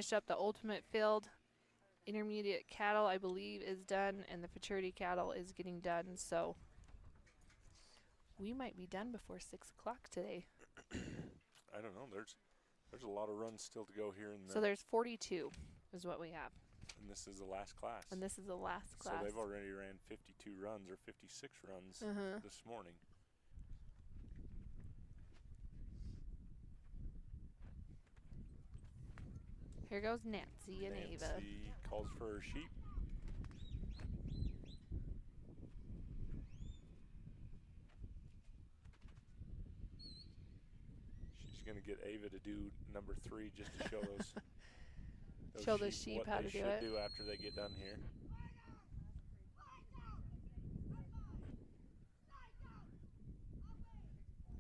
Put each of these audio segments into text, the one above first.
Finish up the ultimate field. Intermediate cattle, I believe, is done, and the futurity cattle is getting done. So we might be done before 6 o'clock today. I don't know. There's a lot of runs still to go here in the. So there's 42 is what we have. And this is the last class. And this is the last class. So they've already ran 52 runs or 56 runs this morning. Here goes Nancy and Ava. Nancy calls for her sheep. She's going to get Ava to do number 3 just to show those show the sheep how to do it. What they should do after they get done here.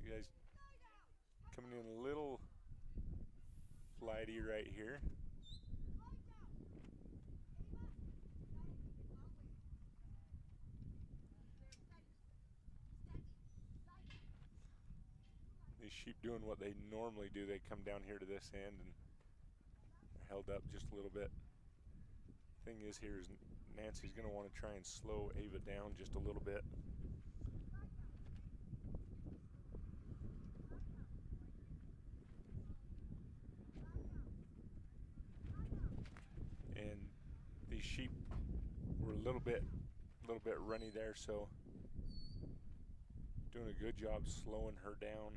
You guys coming in a little flighty right here. These sheep doing what they normally do. They come down here to this end and they're held up just a little bit. Thing is here is Nancy's going to want to try and slow Ava down just a little bit. And these sheep were a little bit runny there, so doing a good job slowing her down.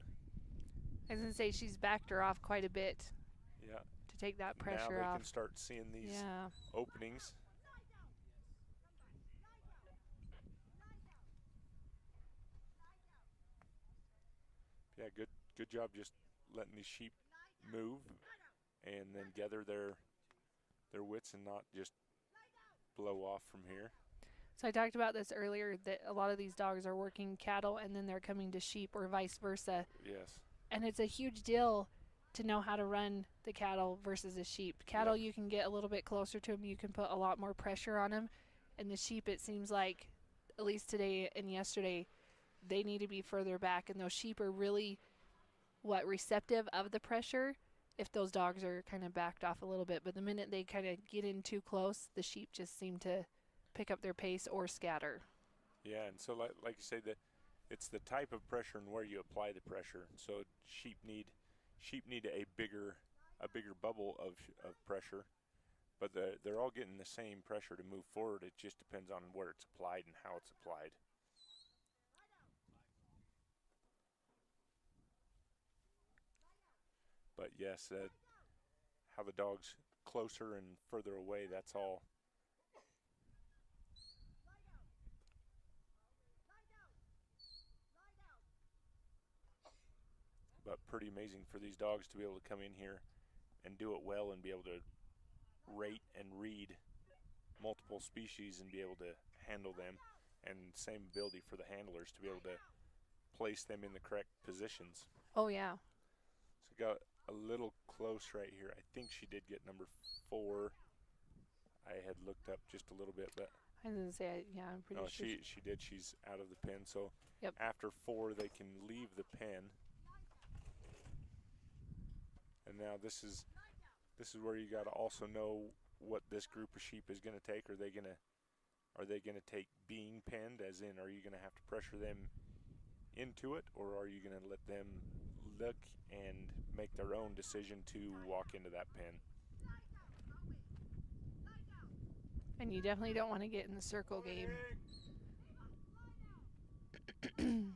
I was going to say she's backed her off quite a bit. Yeah. To take that pressure off. Now they can start seeing these openings. Yeah, good job just letting these sheep move and then gather their wits and not just blow off from here. So I talked about this earlier, that a lot of these dogs are working cattle and then they're coming to sheep or vice versa. Yes. And it's a huge deal to know how to run the cattle versus the sheep. Cattle, you can get a little bit closer to them. You can put a lot more pressure on them. And the sheep, it seems like, at least today and yesterday, they need to be further back. And those sheep are really, receptive of the pressure if those dogs are kind of backed off a little bit. But the minute they kind of get in too close, the sheep just seem to pick up their pace or scatter. Yeah, and so like you say, that it's the type of pressure and where you apply the pressure. So sheep need a bigger bubble of pressure, but they're all getting the same pressure to move forward. It just depends on where it's applied and how it's applied. But yes, how the dog's closer and further away, that's all. But pretty amazing for these dogs to be able to come in here and do it well and be able to rate and read multiple species and be able to handle them, and same ability for the handlers to be able to place them in the correct positions. Oh, yeah. So got a little close right here. I think she did get number 4. I had looked up just a little bit, but I was going to say, I'm pretty sure. No, she did. She's out of the pen. So yep. After 4, they can leave the pen. And now this is where you got to also know what this group of sheep is going to take. Are they going to take being penned, as in, are you going to have to pressure them into it, or are you going to let them look and make their own decision to walk into that pen? And you definitely don't want to get in the circle game. And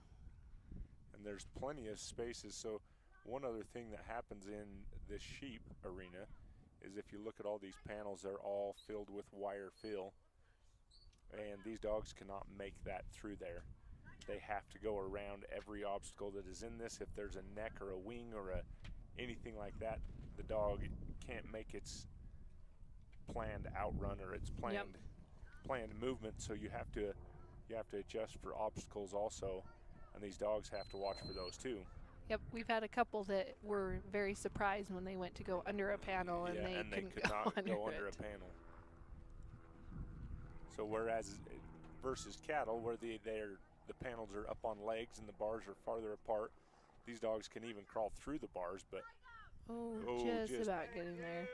there's plenty of spaces. So one other thing that happens in this sheep arena is if you look at all these panels, they're all filled with wire fill. And these dogs cannot make that through there. They have to go around every obstacle that is in this. If there's a neck or a wing or anything like that, the dog can't make its planned outrun or its planned movement. So you have to adjust for obstacles also, and these dogs have to watch for those too. Yep, we've had a couple that were very surprised when they went to go under a panel and they could not go under a panel. So whereas versus cattle, where the panels are up on legs and the bars are farther apart, these dogs can even crawl through the bars, but just about getting there.